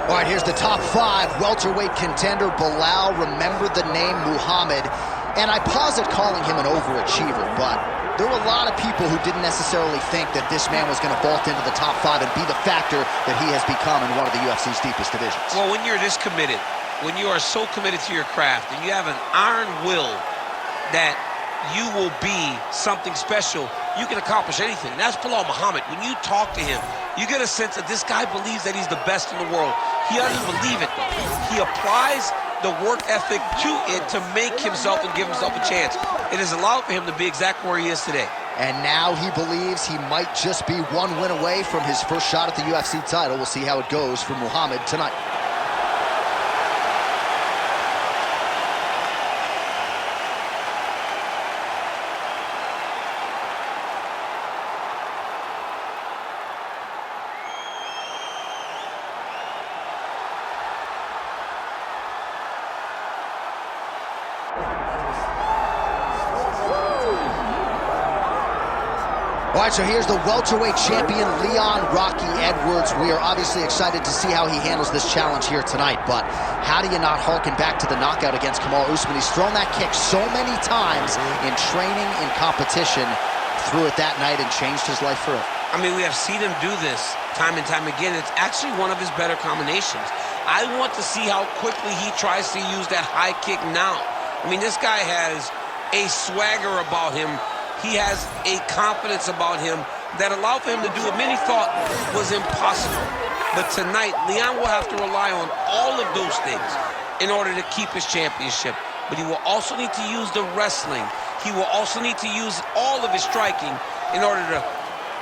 All right, here's the top 5 welterweight contender, Belal. Remember the name Muhammad. And I posit calling him an overachiever, but there were a lot of people who didn't necessarily think that this man was going to vault into the top 5 and be the factor that he has become in one of the UFC's deepest divisions. Well, when you're this committed, when you are so committed to your craft, and you have an iron will that you will be something special, you can accomplish anything. That's Belal Muhammad. When you talk to him, you get a sense that this guy believes that he's the best in the world. He doesn't believe it. He applies the work ethic to it to make himself and give himself a chance. It has allowed for him to be exactly where he is today. And now he believes he might just be one win away from his first shot at the UFC title. We'll see how it goes for Muhammad tonight. All right, so here's the welterweight champion, Leon Rocky Edwards. We are obviously excited to see how he handles this challenge here tonight, but how do you not harken back to the knockout against Kamal Usman? He's thrown that kick so many times in training, in competition, threw it that night and changed his life forever. I mean, we have seen him do this time and time again. It's actually one of his better combinations. I want to see how quickly he tries to use that high kick now. I mean, this guy has a swagger about him. He has a confidence about him that allowed for him to do what many thought was impossible. But tonight, Leon will have to rely on all of those things in order to keep his championship. But he will also need to use the wrestling. He will also need to use all of his striking in order to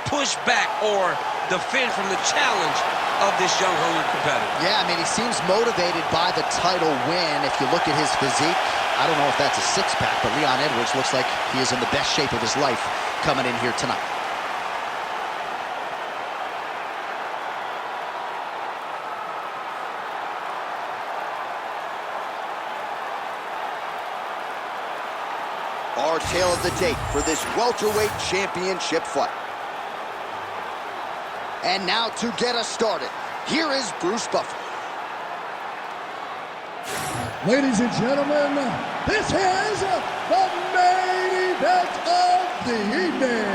push back or defend from the challenge of this young, hungry competitor. Yeah, I mean, he seems motivated by the title win. If you look at his physique, I don't know if that's a six-pack, but Leon Edwards looks like he is in the best shape of his life coming in here tonight. Our tale of the tape for this welterweight championship fight. And now to get us started, here is Bruce Buffer. Ladies and gentlemen, this is the main event of the evening.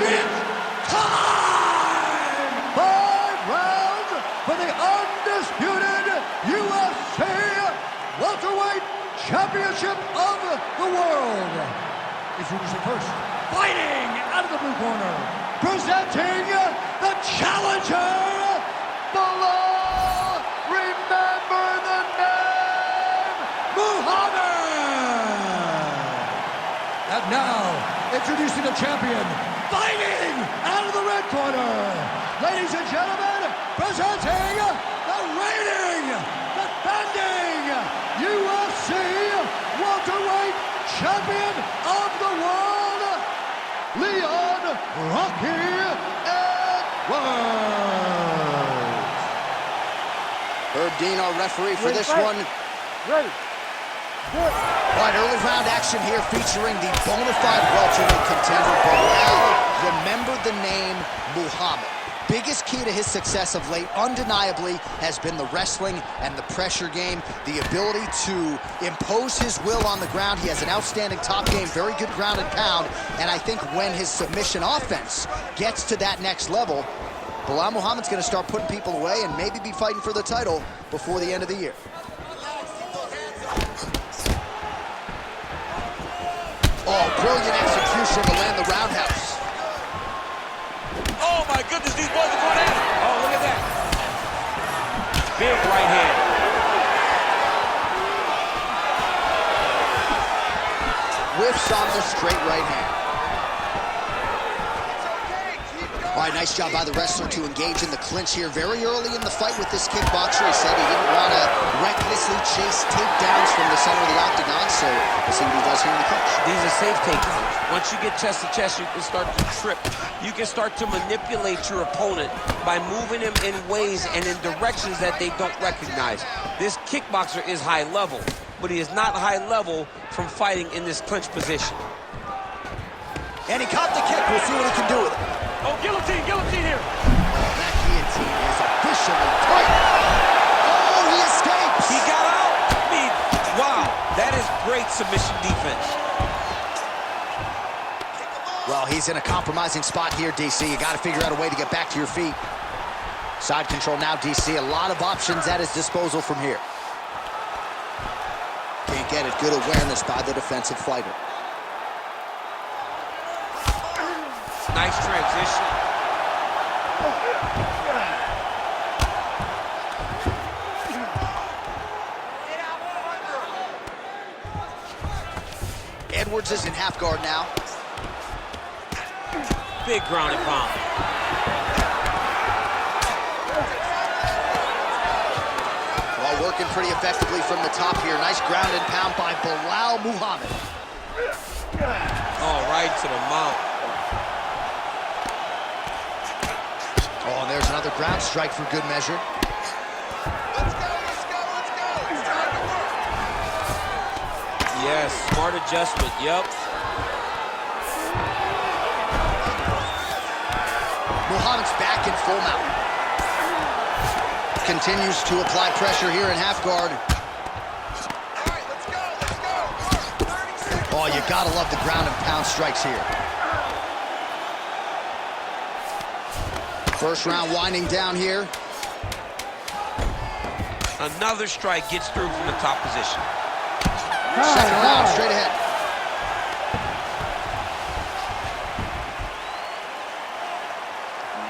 It's time! 5 rounds for the undisputed UFC welterweight championship of the world. Introducing first, fighting out of the blue corner, presenting the challenger, Belal, remember the name, Muhammad. And now, introducing the champion, fighting out of the red corner. Ladies and gentlemen, presenting the reigning, defending UFC welterweight champion of the world, Leon Rocky Edwards. Herb Dean, our referee for this one. Ready. All right, early round action here featuring the bona fide welterweight contender, Belal. Remember the name Muhammad. Biggest key to his success of late, undeniably, has been the wrestling and the pressure game, the ability to impose his will on the ground. He has an outstanding top game, very good ground and pound, and I think when his submission offense gets to that next level, Belal Muhammad's going to start putting people away and maybe be fighting for the title before the end of the year. Oh, brilliant execution to land the roundhouse. Oh, my goodness, these boys are going at it. Oh, look at that. Big right hand. Whiffs on the straight right hand. All right, nice job by the wrestler to engage in the clinch here very early in the fight with this kickboxer. He said he didn't want to recklessly chase takedowns from the center of the octagon, so we'll see what he does here in the clinch. These are safe takedowns. Once you get chest to chest, you can start to trip. You can start to manipulate your opponent by moving him in ways and in directions that they don't recognize. This kickboxer is high level, but he is not high level from fighting in this clinch position. And he caught the kick. We'll see what he can do with it. Oh, get He's in a compromising spot here, DC. You got to figure out a way to get back to your feet. Side control now, DC. A lot of options at his disposal from here. Can't get it. Good awareness by the defensive fighter. Nice transition. Edwards is in half guard now. Big ground and pound. Well, working pretty effectively from the top here. Nice ground and pound by Belal Muhammad. Oh, right to the mouth. Oh, and there's another ground strike for good measure. Let's go, let's go, let's go. It's time to work. Yes, smart adjustment, yep. Muhammad's back in full mount. Continues to apply pressure here in half guard. All right, let's go, let's go. 30 seconds. Oh, you gotta love the ground and pound strikes here. First round winding down here. Another strike gets through from the top position. Second round straight ahead.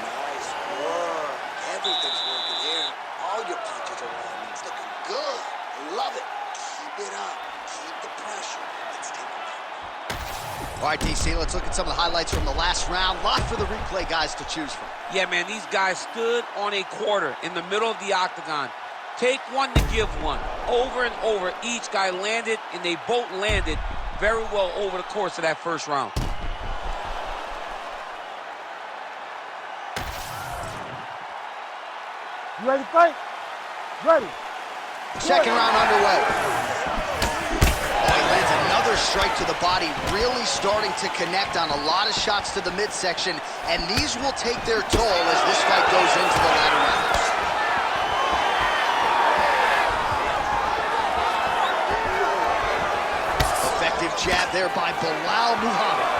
Nice work. Everything's working here. All your punches are landing. It's looking good. Love it. Keep it up. Keep the pressure. Let's take it back. All right, DC, let's look at some of the highlights from the last round. Lot for the replay guys to choose from. Yeah, man, these guys stood on a quarter in the middle of the octagon. Take one to give one. Over and over, each guy landed, and they both landed very well over the course of that first round. You ready to fight? Ready. Second round underway. Oh, he lands another strike to the body, really starting to connect on a lot of shots to the midsection, and these will take their toll as this fight goes into the latter rounds. Effective jab there by Belal Muhammad.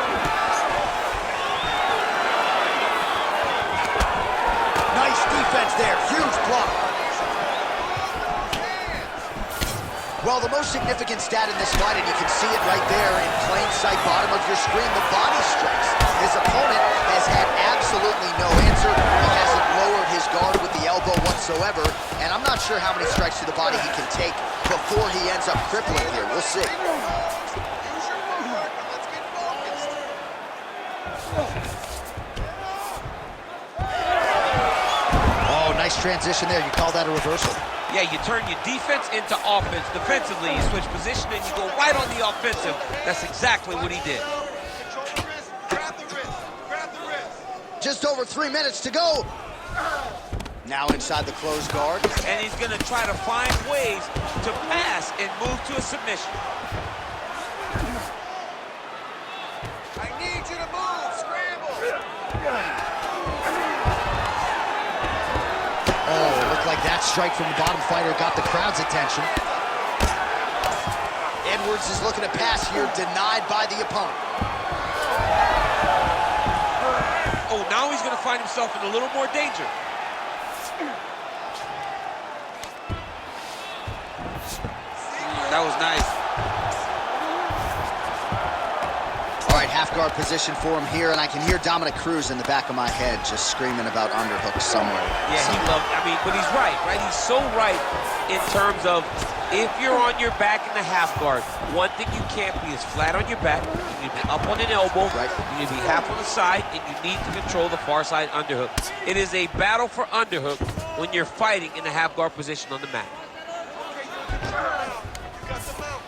Nice defense there, huge block. Well, the most significant stat in this fight, and you can see it right there in plain sight, bottom of your screen, the body strikes. His opponent has had absolutely no answer. He hasn't lowered his guard with the elbow whatsoever, and I'm not sure how many strikes to the body he can take before he ends up crippling here. We'll see. Use your footwork and let's get focused. Oh, nice transition there. You call that a reversal? Yeah, you turn your defense into offense. Defensively, you switch position and you go right on the offensive. That's exactly what he did. Control the wrist. Grab the wrist. Grab the wrist. Just over 3 minutes to go. Now inside the closed guard. And he's going to try to find ways to pass and move to a submission. I need you to move. Scramble. Oh, it looked like that strike from the bottom fighter got the crowd's attention. Edwards is looking to pass here, denied by the opponent. Oh, now he's going to find himself in a little more danger. That was nice. All right, half guard position for him here, and I can hear Dominic Cruz in the back of my head just screaming about underhooks somewhere. Yeah, he loved, but he's right? He's so right in terms of if you're on your back in the half guard, one thing you can't be is flat on your back. You need to be up on an elbow. Right. You need to be half on the side, and you need to control the far side underhook. It is a battle for underhook when you're fighting in the half guard position on the mat. Okay, you're in control now. You got the mount.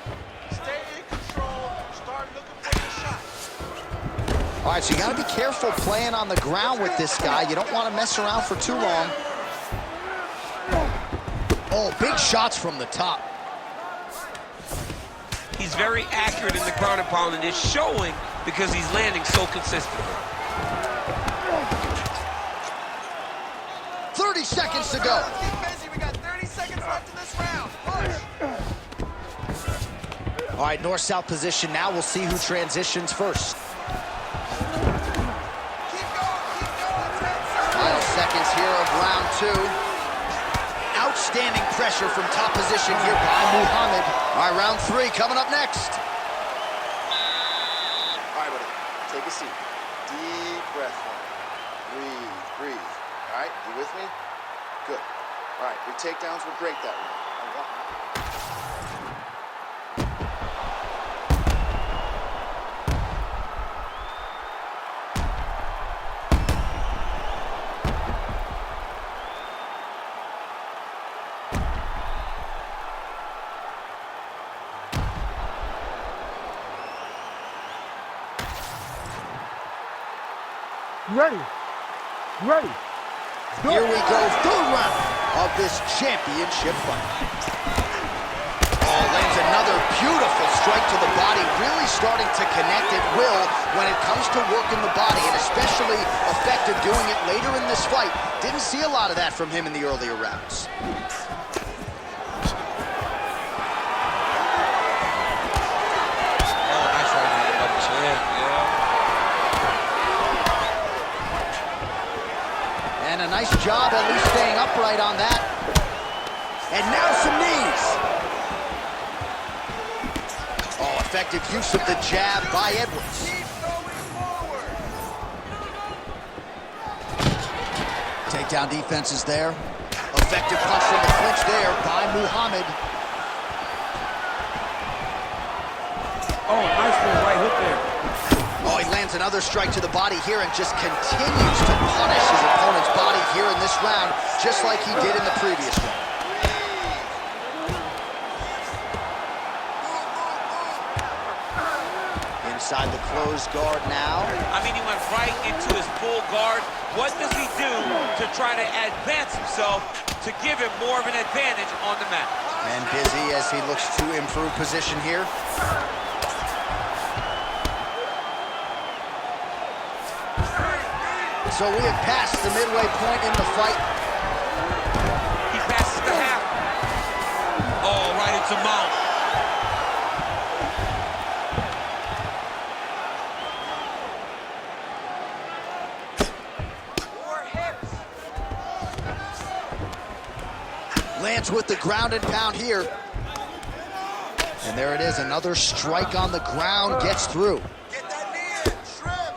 Stay in control. Start looking for your shot. All right, so you got to be careful playing on the ground with this guy. You don't want to mess around for too long. Oh, big shots from the top. He's very accurate in the ground and pound, and it's showing because he's landing so consistently. 30 seconds to go. Let's get busy. We got 30 seconds left in this round. Push. All right, north-south position now. We'll see who transitions first. here of round 2. Outstanding pressure from top position here by Muhammad. All right, round 3 coming up next. All right, buddy, take a seat. Deep breath. Breathe, breathe. All right, you with me? Good. All right, your takedowns were great that round. You ready? You ready? Here we go, 3rd round of this championship fight. Oh, lands another beautiful strike to the body, really starting to connect at will when it comes to working the body, and especially effective doing it later in this fight. Didn't see a lot of that from him in the earlier rounds. And a nice job at least staying upright on that. And now some knees. Oh, effective use of the jab by Edwards. Takedown defense is there. Effective punch from the clinch there by Muhammad. Oh, nice one, right hook there. Oh, he lands another strike to the body here and just continues to punish his opponent's body here in this round, just like he did in the previous one. Inside the closed guard now. I mean, he went right into his full guard. What does he do to try to advance himself to give him more of an advantage on the mat? And busy as he looks to improve position here. So we have passed the midway point in the fight. He passes the half. Oh, right into mount. Lands with the ground and pound here. And there it is, another strike on the ground, gets through. Get that knee in, shrimp.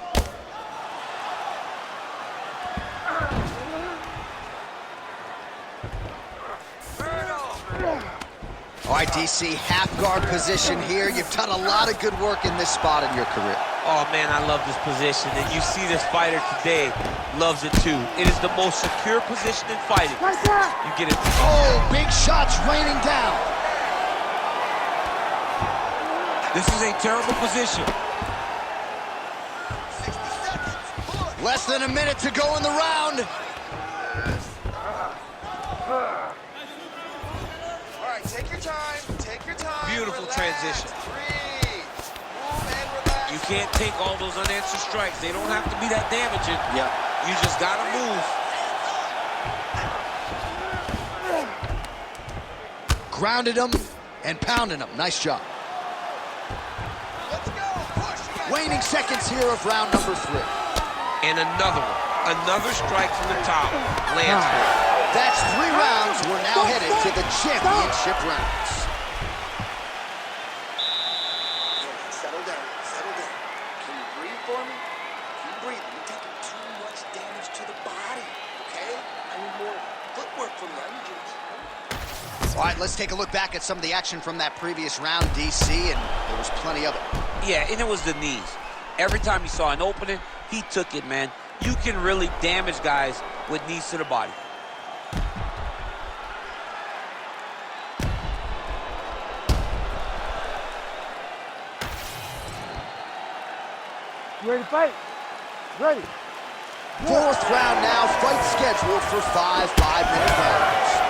All right, DC, half guard position here. You've done a lot of good work in this spot in your career. Oh, man, I love this position. And you see this fighter today loves it, too. It is the most secure position in fighting. You get it. Oh, big shots raining down. This is a terrible position. 60 seconds. Push. Less than a minute to go in the round. All right, take your time. Take your time. Beautiful Relax. transition. Breathe. Move and relax. You can't take all those unanswered strikes. They don't have to be that damaging. Yeah. You just got to move. Grounded him and pounded him. Nice job. Let's go. Push. You got Waning seconds here of round number 3. And another one. Another strike from the top. Lands for it. That's 3 rounds. We're now headed to the championship rounds. Settle down. Settle down. Can you breathe for me? Keep breathing. You're taking too much damage to the body, okay? I need more footwork from you. I need you to... All right, let's take a look back at some of the action from that previous round, DC, and there was plenty of it. Yeah, and it was the knees. Every time he saw an opening, he took it, man. You can really damage guys with knees to the body. You ready to fight? Ready. 4th round now, fight scheduled for 5 5-minute rounds.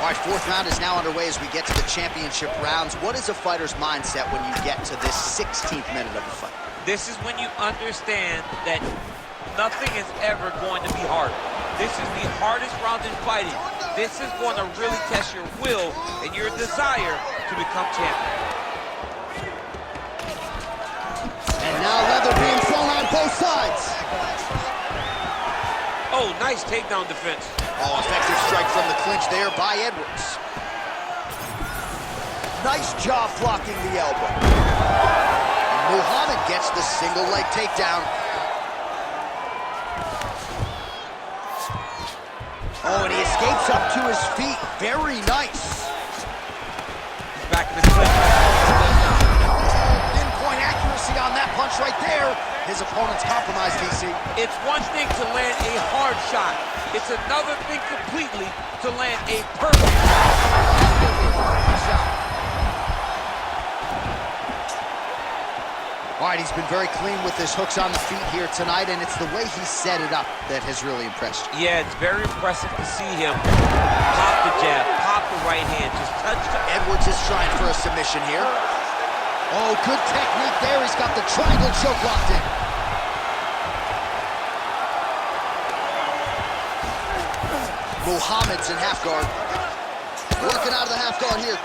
All right, 4th round is now underway as we get to the championship rounds. What is a fighter's mindset when you get to this 16th minute of the fight? This is when you understand that nothing is ever going to be hard. This is the hardest round in fighting. This is going to really test your will and your desire to become champion. And now leather being thrown on both sides. Oh, Oh, nice takedown defense. Oh, effective strike from the clinch there by Edwards. Nice job blocking the elbow. Muhammad gets the single leg takedown. Oh, and he escapes up to his feet. Very nice. Back in the clinch. Pinpoint accuracy on that punch right there. His opponent's compromised, DC. It's one thing to land a hard shot. It's another thing completely to land a perfect shot. All right, he's been very clean with his hooks on the feet here tonight, and it's the way he set it up that has really impressed you. Yeah, it's very impressive to see him pop the jab, pop the right hand, just touch the... Edwards is trying for a submission here. Oh, good technique there. He's got the triangle choke locked in. Muhammad's in half guard. Working out of the half guard here.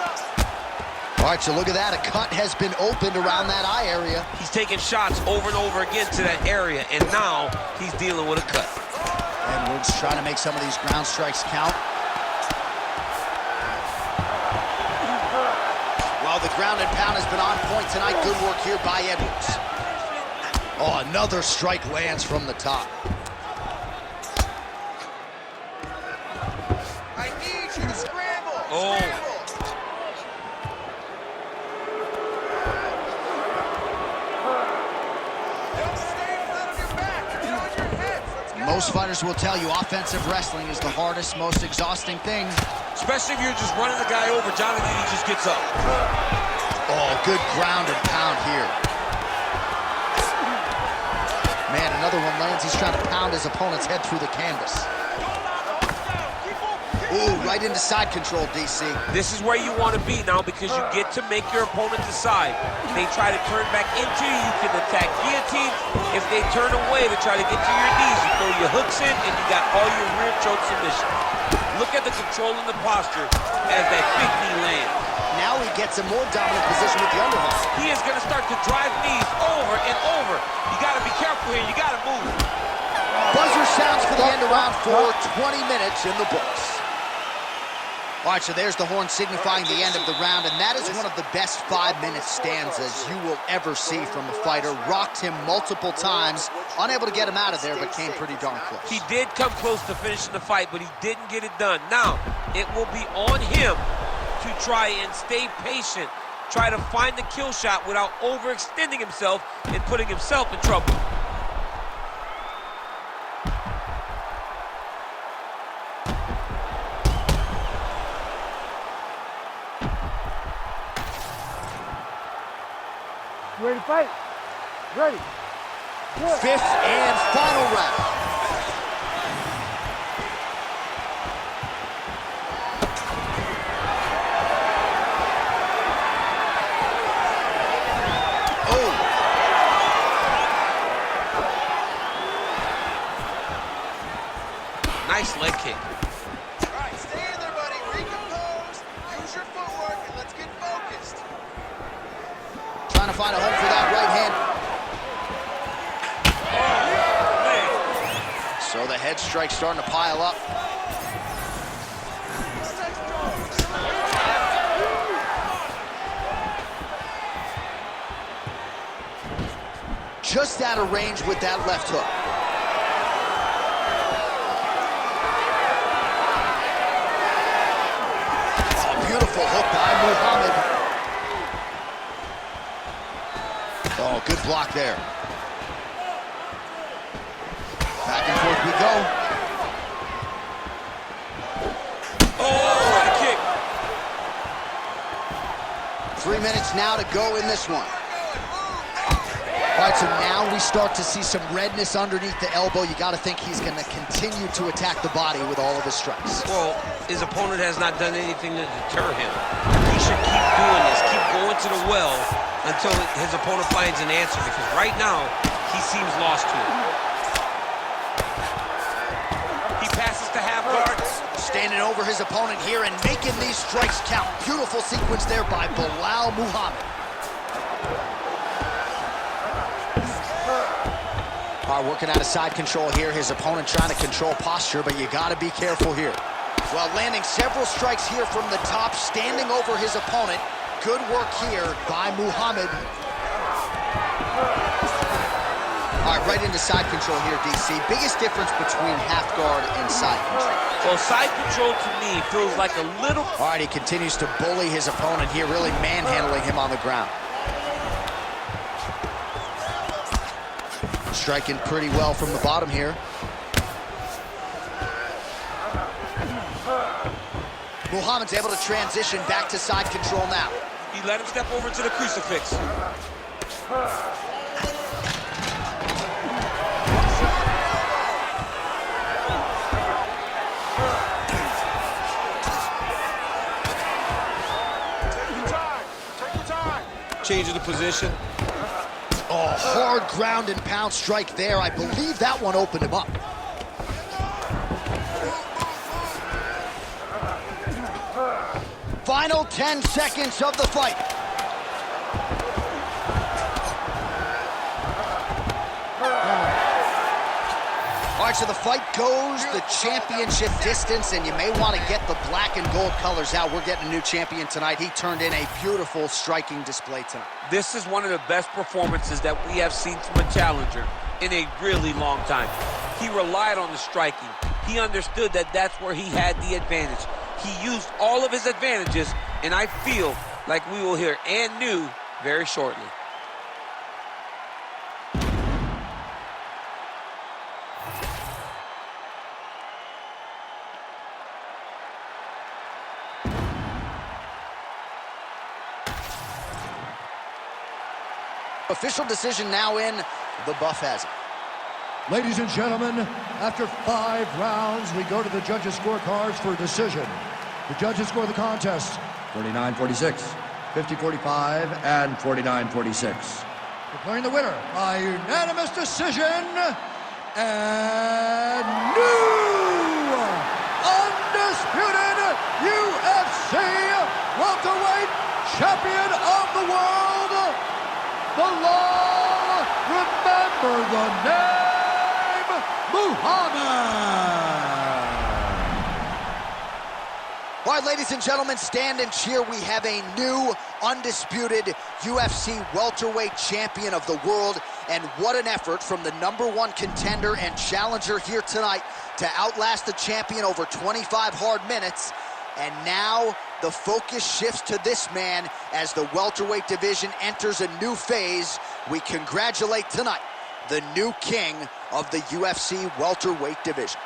All right, so look at that. A cut has been opened around that eye area. He's taking shots over and over again to that area, and now he's dealing with a cut. Edwards trying to make some of these ground strikes count. Well, the ground and pound has been on point tonight. Good work here by Edwards. Oh, another strike lands from the top. I need you to scramble. Oh. Scramble. Don't stay flat on your back. Get on your hips. Let's go. Most fighters will tell you offensive wrestling is the hardest, most exhausting thing. Especially if you're just running the guy over. Jonathan, he just gets up. Oh, good ground and pound here. Man, another one lands. He's trying to pound his opponent's head through the canvas. Ooh, right into side control, DC. This is where you want to be now because you get to make your opponent decide. They try to turn back into you, you can attack guillotine. If they turn away to try to get to your knees, you throw your hooks in and you got all your rear choke submission. Look at the control in the posture as that big knee lands. Now he gets a more dominant position with the underhook. He is going to start to drive knees over and over. You got to be careful here. You got to move. Buzzer sounds for the end of round 4, 20 minutes in the books. All right, so there's the horn signifying the end of the round, and that is one of the best 5-minute stanzas you will ever see from a fighter. Rocked him multiple times, unable to get him out of there, but came pretty darn close. He did come close to finishing the fight, but he didn't get it done. Now, it will be on him to try and stay patient, try to find the kill shot without overextending himself and putting himself in trouble. You ready to fight? Ready. Good. 5th and final round. Oh. Nice leg kick. All right, stay in there, buddy. Recompose. Use your footwork, and let's get focused. Trying to find a home for that right hand. So the head strike's starting to pile up. Just out of range with that left hook. Oh, beautiful hook by Muhammad. Oh, good block there. Back and forth we go. Oh, what a kick. 3 minutes now to go in this one. All right, so now we start to see some redness underneath the elbow. You got to think he's going to continue to attack the body with all of his strikes. Well, his opponent has not done anything to deter him. He should keep doing this, keep going to the well until his opponent finds an answer, because right now, he seems lost to it. He passes to half guard. Standing over his opponent here and making these strikes count. Beautiful sequence there by Belal Muhammad. All right, working out of side control here. His opponent trying to control posture, but you got to be careful here. Well, landing several strikes here from the top, standing over his opponent. Good work here by Muhammad. All right, right into side control here, DC. Biggest difference between half guard and side control? Well, side control to me feels like a little... All right, he continues to bully his opponent here, really manhandling him on the ground. Striking pretty well from the bottom here. Muhammad's able to transition back to side control now. He let him step over to the crucifix. Changing the position. Oh, hard ground and pound strike there. I believe that one opened him up. Final 10 seconds of the fight. All right, so the fight goes the championship distance, and you may want to get the black and gold colors out. We're getting a new champion tonight. He turned in a beautiful striking display tonight. This is one of the best performances that we have seen from a challenger in a really long time. He relied on the striking. He understood that that's where he had the advantage. He used all of his advantages, and I feel like we will hear and new very shortly. Official decision now in. The buff has it. Ladies and gentlemen, after 5 rounds, we go to the judges' scorecards for a decision. The judges score the contest 49-46, 50-45, and 49-46. Declaring the winner by unanimous decision, and new undisputed UFC welterweight champion of the world, Belal, remember the name, Muhammad. All right, ladies and gentlemen, stand and cheer. We have a new undisputed UFC welterweight champion of the world. And what an effort from the #1 contender and challenger here tonight to outlast the champion over 25 hard minutes. And now the focus shifts to this man as the welterweight division enters a new phase. We congratulate tonight the new king of the UFC welterweight division.